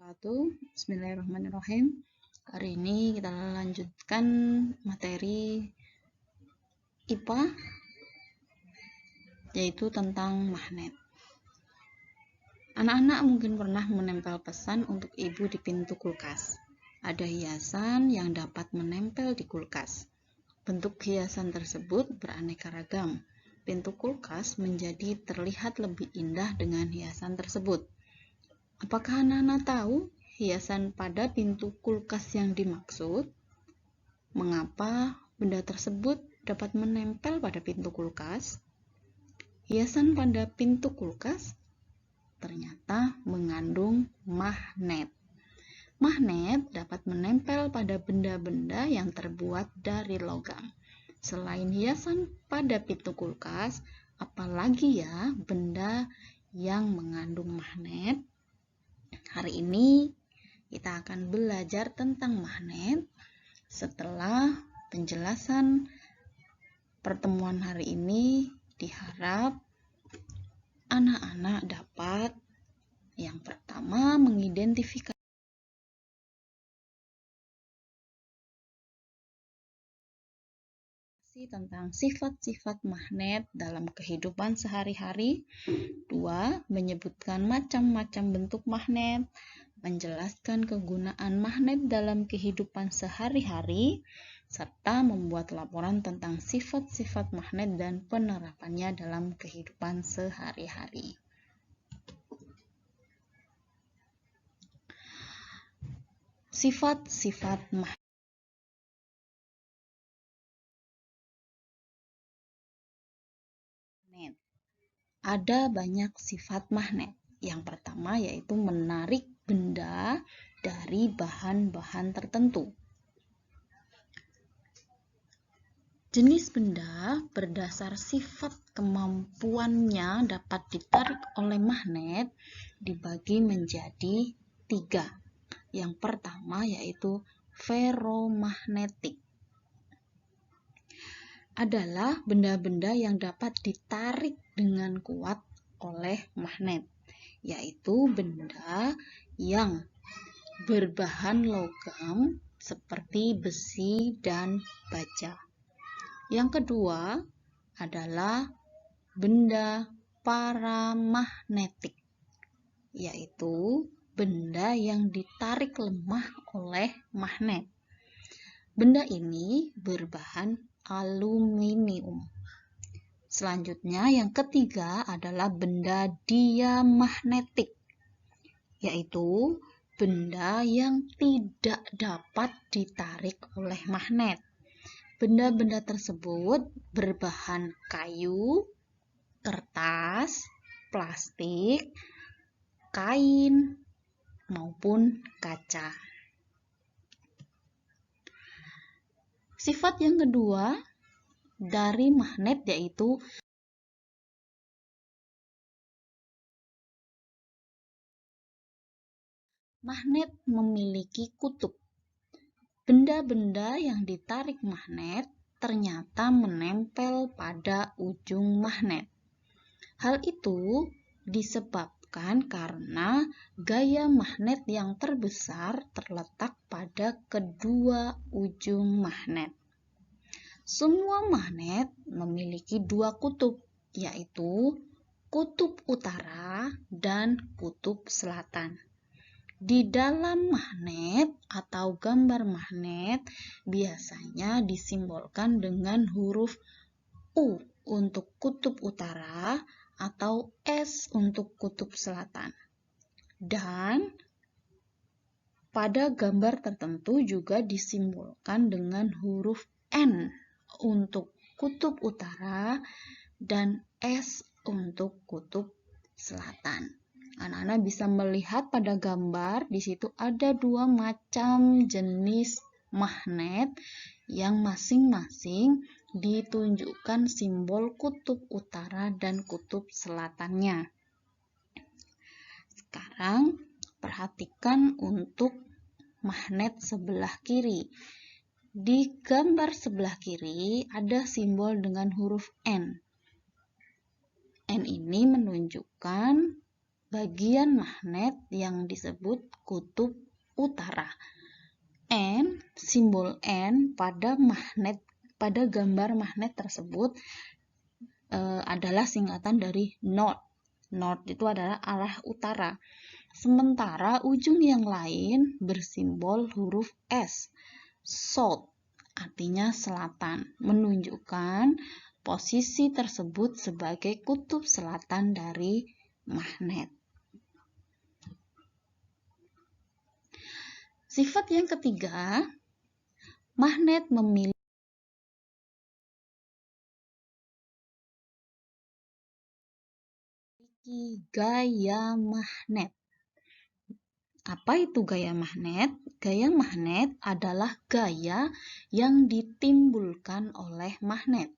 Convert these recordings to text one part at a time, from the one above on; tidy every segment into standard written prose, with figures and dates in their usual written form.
Bismillahirrahmanirrahim. Hari ini kita lanjutkan materi IPA, yaitu tentang magnet. Anak-anak mungkin pernah menempel pesan untuk ibu di pintu kulkas. Ada hiasan yang dapat menempel di kulkas. Bentuk hiasan tersebut beraneka ragam. Pintu kulkas menjadi terlihat lebih indah dengan hiasan tersebut. Apakah anak-anak tahu hiasan pada pintu kulkas yang dimaksud? Mengapa benda tersebut dapat menempel pada pintu kulkas? Hiasan pada pintu kulkas ternyata mengandung magnet. Magnet dapat menempel pada benda-benda yang terbuat dari logam. Selain hiasan pada pintu kulkas, apalagi ya benda yang mengandung magnet? Hari ini kita akan belajar tentang magnet. Setelah penjelasan pertemuan hari ini, diharap anak-anak dapat yang pertama mengidentifikasi tentang sifat-sifat magnet dalam kehidupan sehari-hari. 2. Menyebutkan macam-macam bentuk magnet, menjelaskan kegunaan magnet dalam kehidupan sehari-hari, serta membuat laporan tentang sifat-sifat magnet dan penerapannya dalam kehidupan sehari-hari. Sifat-sifat magnet. Ada banyak sifat magnet. Yang pertama yaitu menarik benda dari bahan-bahan tertentu. Jenis benda berdasar sifat kemampuannya dapat ditarik oleh magnet dibagi menjadi 3. Yang pertama yaitu ferromagnetik. Adalah benda-benda yang dapat ditarik dengan kuat oleh magnet, yaitu benda yang berbahan logam seperti besi dan baja. Yang kedua adalah benda paramagnetik, yaitu benda yang ditarik lemah oleh magnet. Benda ini berbahan aluminium. Selanjutnya yang ketiga adalah benda diamagnetik, yaitu benda yang tidak dapat ditarik oleh magnet. Benda-benda tersebut berbahan kayu, kertas, plastik, kain, maupun kaca. Sifat yang kedua dari magnet yaitu magnet memiliki kutub. Benda-benda yang ditarik magnet ternyata menempel pada ujung magnet. Hal itu disebabkan karena gaya magnet yang terbesar terletak pada kedua ujung magnet. Semua magnet memiliki 2 kutub, yaitu kutub utara dan kutub selatan. Di dalam magnet atau gambar magnet biasanya disimbolkan dengan huruf U untuk kutub utara atau S untuk kutub selatan. Dan pada gambar tertentu juga disimbolkan dengan huruf N untuk kutub utara dan S untuk kutub selatan. Anak-anak bisa melihat pada gambar di situ ada 2 macam jenis magnet yang masing-masing ditunjukkan simbol kutub utara dan kutub selatannya. Sekarang perhatikan untuk magnet sebelah kiri. Di gambar sebelah kiri ada simbol dengan huruf N. N ini menunjukkan bagian magnet yang disebut kutub utara. N, simbol N pada gambar magnet tersebut adalah singkatan dari north. North itu adalah arah utara. Sementara ujung yang lain bersimbol huruf S, south, artinya selatan, menunjukkan posisi tersebut sebagai kutub selatan dari magnet. Sifat yang ketiga, magnet memiliki gaya magnet. Apa itu gaya magnet? Gaya magnet adalah gaya yang ditimbulkan oleh magnet.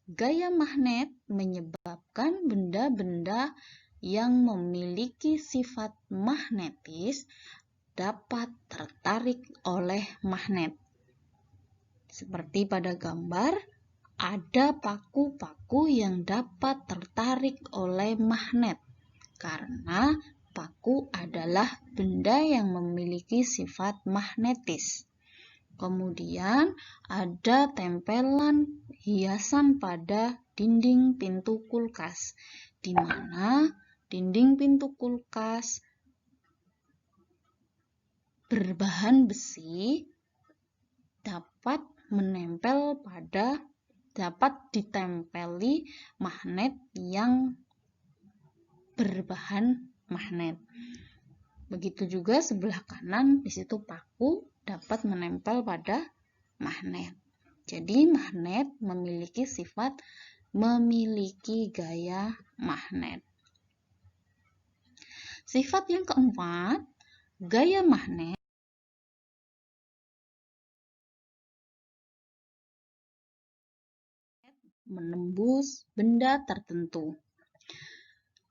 Gaya magnet menyebabkan benda-benda yang memiliki sifat magnetis dapat tertarik oleh magnet. Seperti pada gambar, ada paku-paku yang dapat tertarik oleh magnet karena paku adalah benda yang memiliki sifat magnetis. Kemudian ada tempelan hiasan pada dinding pintu kulkas, di mana dinding pintu kulkas berbahan besi dapat ditempeli magnet yang berbahan magnet. Begitu juga sebelah kanan, di situ paku dapat menempel pada magnet. Jadi magnet memiliki sifat memiliki gaya magnet. Sifat yang keempat, gaya magnet menembus benda tertentu.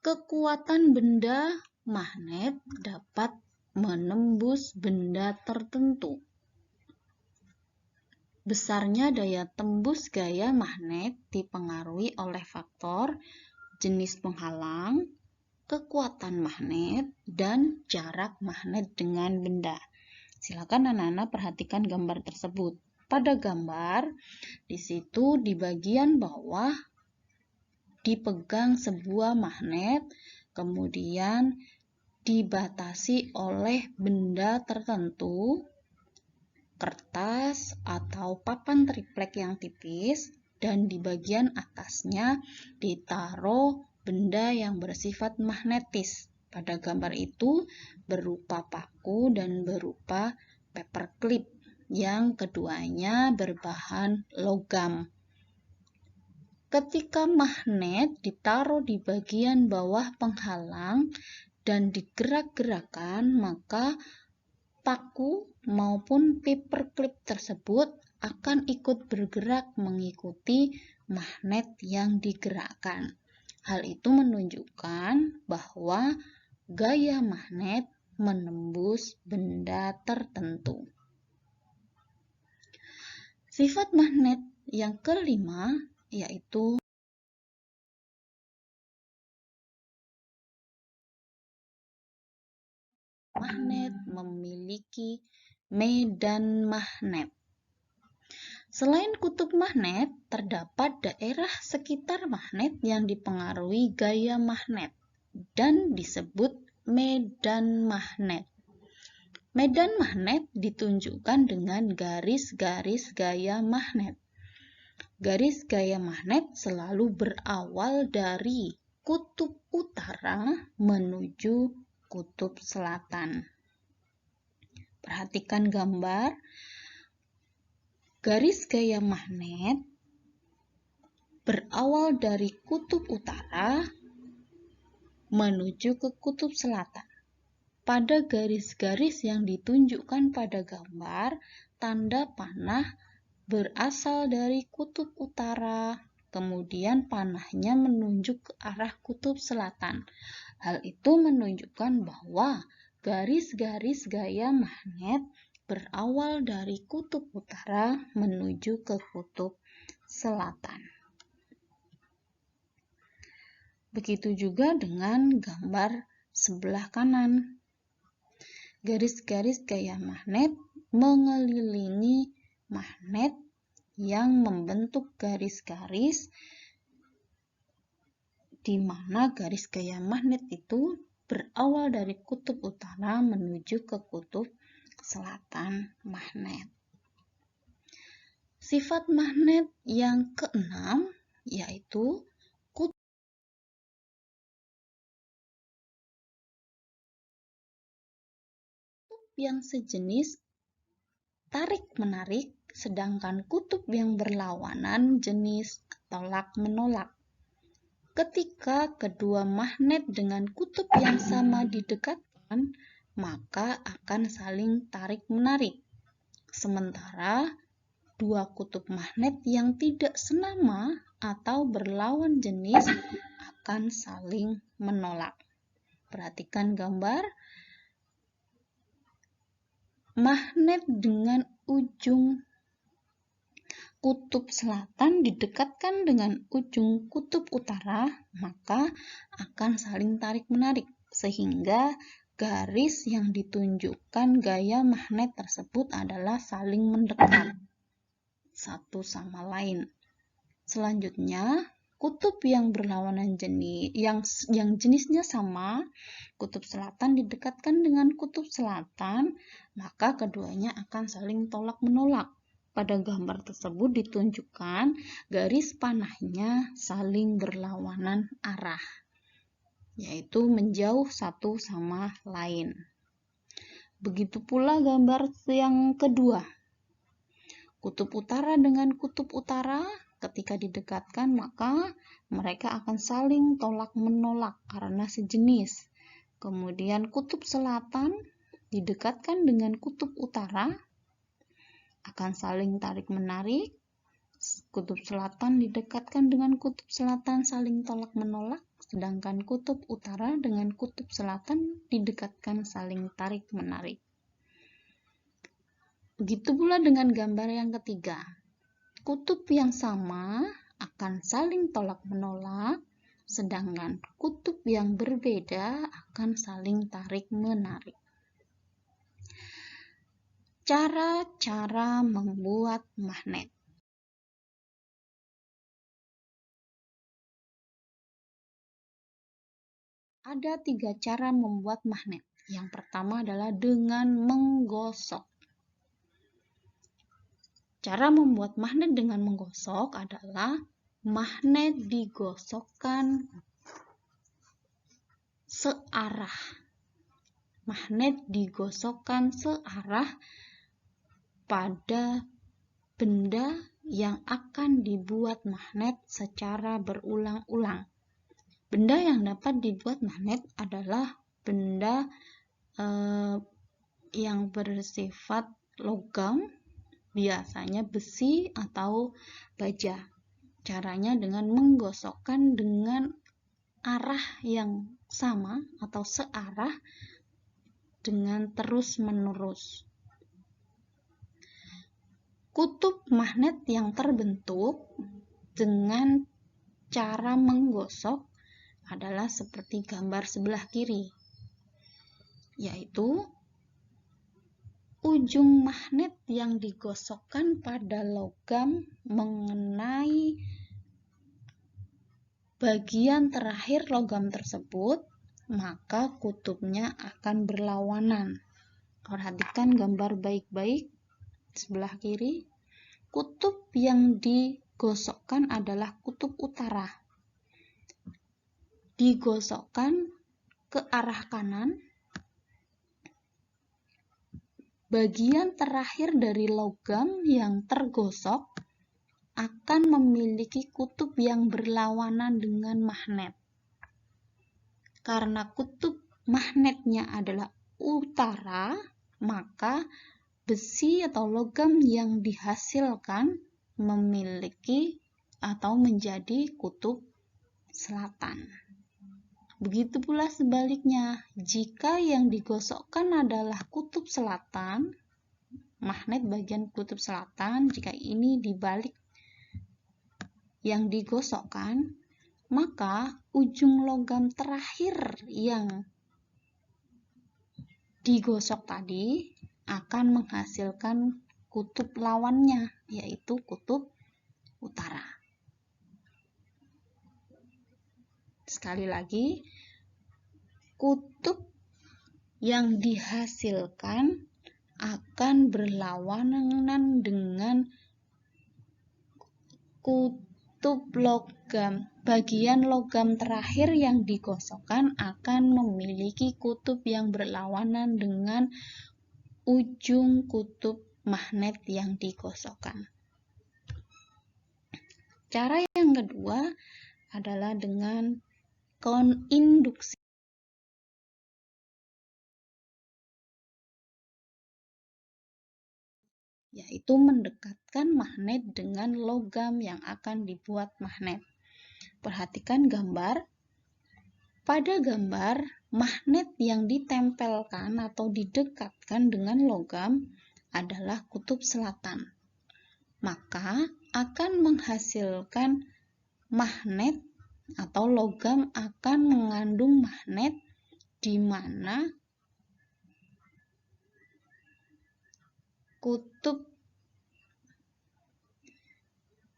Kekuatan benda magnet dapat menembus benda tertentu. Besarnya daya tembus gaya magnet dipengaruhi oleh faktor jenis penghalang, kekuatan magnet, dan jarak magnet dengan benda. Silakan anak-anak perhatikan gambar tersebut. Pada gambar, di situ di bagian bawah dipegang sebuah magnet, kemudian dibatasi oleh benda tertentu, kertas atau papan triplek yang tipis, dan di bagian atasnya ditaruh benda yang bersifat magnetis. Pada gambar itu berupa paku dan berupa paperclip, yang keduanya berbahan logam. Ketika magnet ditaruh di bagian bawah penghalang dan digerak-gerakan, maka paku maupun paperclip tersebut akan ikut bergerak mengikuti magnet yang digerakkan. Hal itu menunjukkan bahwa gaya magnet menembus benda tertentu. Sifat magnet yang kelima yaitu magnet memiliki medan magnet. Selain kutub magnet, terdapat daerah sekitar magnet yang dipengaruhi gaya magnet dan disebut medan magnet. Medan magnet ditunjukkan dengan garis-garis gaya magnet. Garis gaya magnet selalu berawal dari kutub utara menuju kutub selatan. Perhatikan gambar. Garis gaya magnet berawal dari kutub utara menuju ke kutub selatan. Pada garis-garis yang ditunjukkan pada gambar, tanda panah berasal dari kutub utara, kemudian panahnya menunjuk ke arah kutub selatan. Hal itu menunjukkan bahwa garis-garis gaya magnet berawal dari kutub utara menuju ke kutub selatan. Begitu juga dengan gambar sebelah kanan. Garis-garis gaya magnet mengelilingi magnet yang membentuk garis-garis di mana garis gaya magnet itu berawal dari kutub utara menuju ke kutub selatan magnet. Sifat magnet yang keenam yaitu kutub yang sejenis tarik-menarik, sedangkan kutub yang berlawanan jenis tolak-menolak. Ketika kedua magnet dengan kutub yang sama didekatkan, maka akan saling tarik-menarik. Sementara dua kutub magnet yang tidak senama atau berlawan jenis akan saling menolak. Perhatikan gambar. Magnet dengan ujung kutub selatan didekatkan dengan ujung kutub utara, maka akan saling tarik-menarik, sehingga garis yang ditunjukkan gaya magnet tersebut adalah saling mendekat satu sama lain. Selanjutnya, kutub yang berlawanan jenis, yang jenisnya sama, kutub selatan didekatkan dengan kutub selatan, maka keduanya akan saling tolak-menolak. Pada gambar tersebut ditunjukkan garis panahnya saling berlawanan arah, yaitu menjauh satu sama lain. Begitu pula gambar yang kedua. Kutub utara dengan kutub utara ketika didekatkan maka mereka akan saling tolak-menolak karena sejenis. Kemudian kutub selatan didekatkan dengan kutub utara akan saling tarik-menarik. Kutub selatan didekatkan dengan kutub selatan saling tolak-menolak, sedangkan kutub utara dengan kutub selatan didekatkan saling tarik-menarik. Begitu pula dengan gambar yang ketiga. Kutub yang sama akan saling tolak-menolak, sedangkan kutub yang berbeda akan saling tarik-menarik. Cara-cara membuat magnet. Ada 3 cara membuat magnet. Yang pertama adalah dengan menggosok. Cara membuat magnet dengan menggosok adalah magnet digosokkan searah. Magnet digosokkan searah pada benda yang akan dibuat magnet secara berulang-ulang. Benda yang dapat dibuat magnet adalah benda yang bersifat logam, biasanya besi atau baja. Caranya dengan menggosokkan dengan arah yang sama atau searah dengan terus-menerus. Kutub magnet yang terbentuk dengan cara menggosok adalah seperti gambar sebelah kiri, yaitu ujung magnet yang digosokkan pada logam mengenai bagian terakhir logam tersebut, maka kutubnya akan berlawanan. Perhatikan gambar baik-baik sebelah kiri. Kutub yang digosokkan adalah kutub utara. Digosokkan ke arah kanan. Bagian terakhir dari logam yang tergosok akan memiliki kutub yang berlawanan dengan magnet. Karena kutub magnetnya adalah utara, maka besi atau logam yang dihasilkan memiliki atau menjadi kutub selatan. Begitu pula sebaliknya, jika yang digosokkan adalah kutub selatan, magnet bagian kutub selatan, jika ini dibalik yang digosokkan, maka ujung logam terakhir yang digosok tadi akan menghasilkan kutub lawannya, yaitu kutub utara. Sekali lagi, kutub yang dihasilkan akan berlawanan dengan kutub logam. Bagian logam terakhir yang digosokkan akan memiliki kutub yang berlawanan dengan ujung kutub magnet yang digosokkan. Cara yang kedua adalah dengan induksi, yaitu mendekatkan magnet dengan logam yang akan dibuat magnet. Perhatikan gambar. Pada gambar, magnet yang ditempelkan atau didekatkan dengan logam adalah kutub selatan. Maka akan menghasilkan magnet atau logam akan mengandung magnet di mana kutub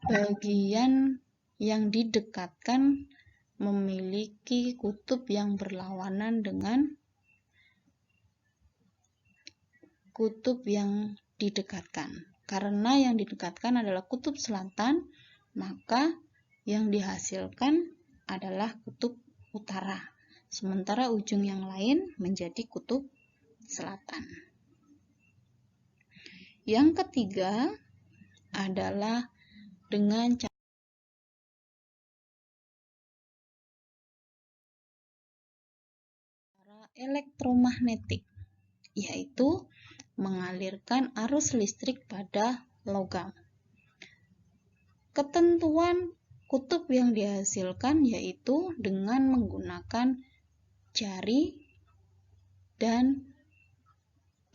bagian yang didekatkan memiliki kutub yang berlawanan dengan kutub yang didekatkan. Karena yang didekatkan adalah kutub selatan, maka yang dihasilkan adalah kutub utara. Sementara ujung yang lain menjadi kutub selatan. Yang ketiga adalah dengan cara elektromagnetik, yaitu mengalirkan arus listrik pada logam. Ketentuan kutub yang dihasilkan yaitu dengan menggunakan jari dan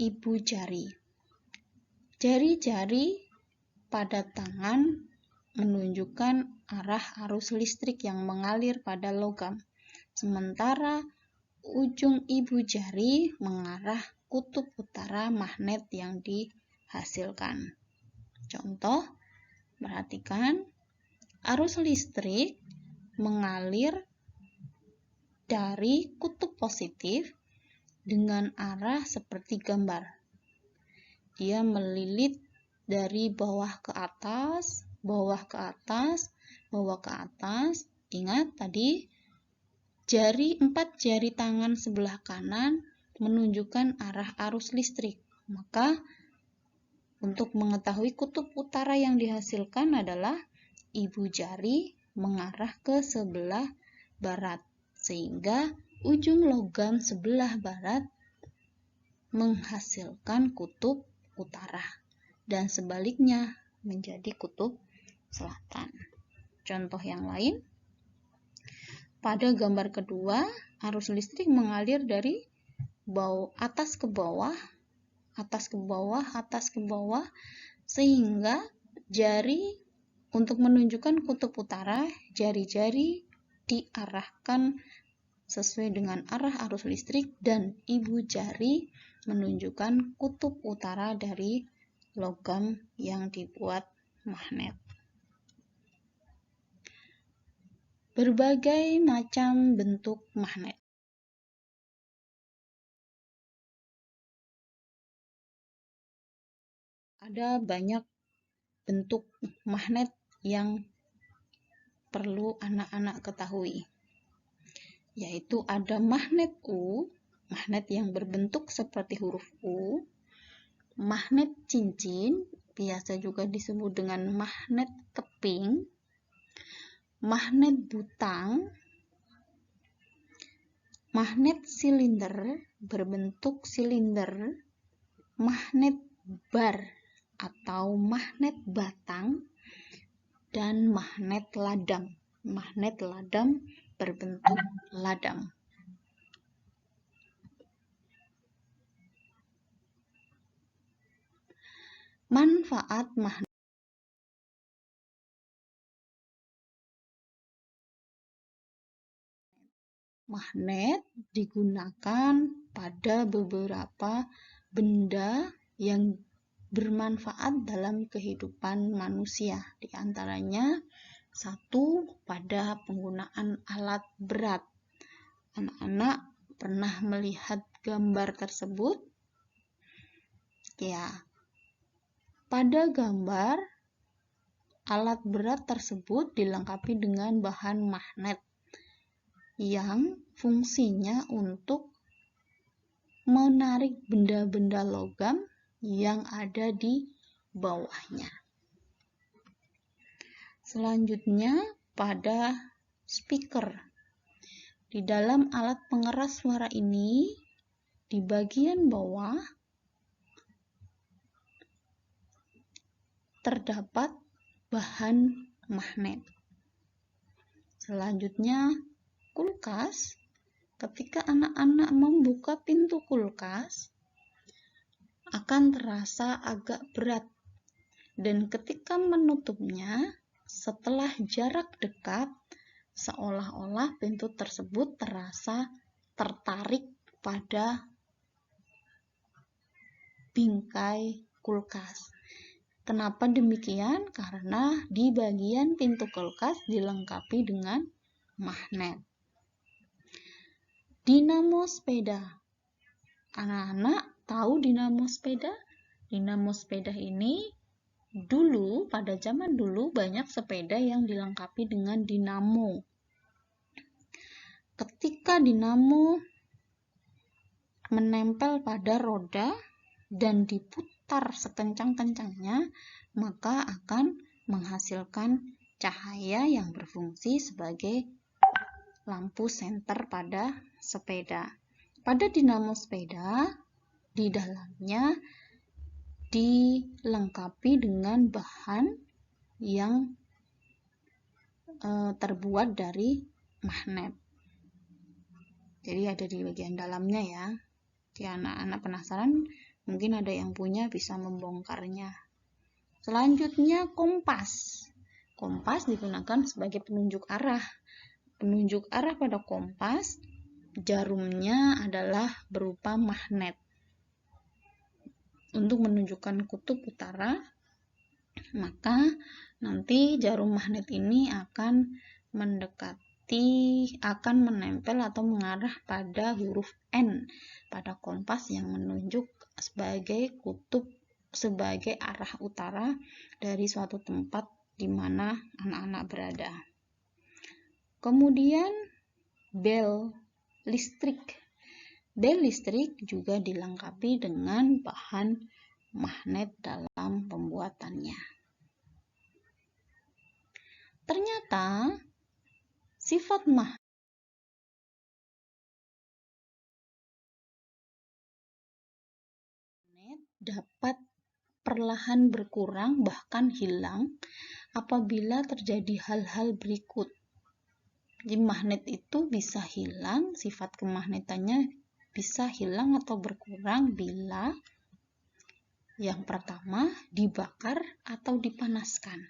ibu jari. Jari-jari pada tangan menunjukkan arah arus listrik yang mengalir pada logam, sementara ujung ibu jari mengarah kutub utara magnet yang dihasilkan. Contoh, perhatikan, arus listrik mengalir dari kutub positif dengan arah seperti gambar. Dia melilit dari bawah ke atas, bawah ke atas, bawah ke atas. Ingat tadi, 4 jari tangan sebelah kanan menunjukkan arah arus listrik. Maka untuk mengetahui kutub utara yang dihasilkan adalah ibu jari mengarah ke sebelah barat, sehingga ujung logam sebelah barat menghasilkan kutub utara dan sebaliknya menjadi kutub selatan. Contoh yang lain, pada gambar kedua, arus listrik mengalir dari atas ke bawah, atas ke bawah, atas ke bawah, sehingga jari untuk menunjukkan kutub utara, jari-jari diarahkan sesuai dengan arah arus listrik dan ibu jari menunjukkan kutub utara dari logam yang dibuat magnet. Berbagai macam bentuk magnet. Ada banyak bentuk magnet yang perlu anak-anak ketahui, yaitu ada magnet U, magnet yang berbentuk seperti huruf U, magnet cincin, biasa juga disebut dengan magnet keping, magnet butang, magnet silinder berbentuk silinder, magnet bar atau magnet batang, dan magnet ladang. Magnet ladang berbentuk ladang. Manfaat magnet. Magnet digunakan pada beberapa benda yang bermanfaat dalam kehidupan manusia. Di antaranya, satu, pada penggunaan alat berat. Anak-anak pernah melihat gambar tersebut? Ya, pada gambar alat berat tersebut dilengkapi dengan bahan magnet yang fungsinya untuk menarik benda-benda logam yang ada di bawahnya. Selanjutnya, pada speaker. Di dalam alat pengeras suara ini, di bagian bawah terdapat bahan magnet. Selanjutnya, kulkas. Ketika anak-anak membuka pintu kulkas, akan terasa agak berat. Dan ketika menutupnya, setelah jarak dekat, seolah-olah pintu tersebut terasa tertarik pada bingkai kulkas. Kenapa demikian? Karena di bagian pintu kulkas dilengkapi dengan magnet. Dinamo sepeda. Anak-anak tahu dinamo sepeda? Dinamo sepeda ini pada zaman dulu banyak sepeda yang dilengkapi dengan dinamo. Ketika dinamo menempel pada roda dan diputar sekencang-kencangnya, maka akan menghasilkan cahaya yang berfungsi sebagai lampu senter pada sepeda. Pada dinamo sepeda, di dalamnya dilengkapi dengan bahan yang terbuat dari magnet. Jadi ada di bagian dalamnya ya. Jadi anak-anak penasaran, mungkin ada yang punya bisa membongkarnya. Selanjutnya, kompas. Kompas digunakan sebagai penunjuk arah. Penunjuk arah pada kompas, jarumnya adalah berupa magnet. Untuk menunjukkan kutub utara, maka nanti jarum magnet ini akan menempel atau mengarah pada huruf N pada kompas yang menunjuk sebagai arah utara dari suatu tempat di mana anak-anak berada. Kemudian bel listrik. Bel listrik juga dilengkapi dengan bahan magnet dalam pembuatannya. Ternyata sifat magnet dapat perlahan berkurang bahkan hilang apabila terjadi hal-hal berikut. Jadi magnet itu bisa hilang, sifat kemagnetannya bisa hilang atau berkurang bila yang pertama dibakar atau dipanaskan.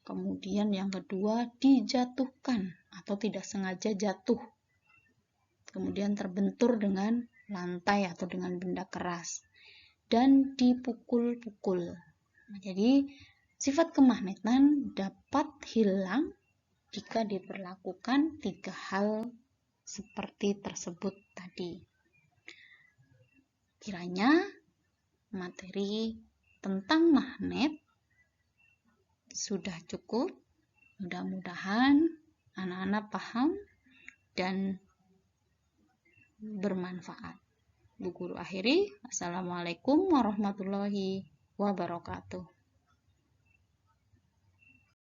Kemudian yang kedua dijatuhkan atau tidak sengaja jatuh. Kemudian terbentur dengan lantai atau dengan benda keras. Dan dipukul-pukul. Jadi sifat kemagnetan dapat hilang jika diberlakukan 3 hal seperti tersebut tadi. Kiranya materi tentang magnet sudah cukup. Mudah-mudahan anak-anak paham dan bermanfaat. Bu Guru akhiri. Assalamualaikum warahmatullahi wabarakatuh.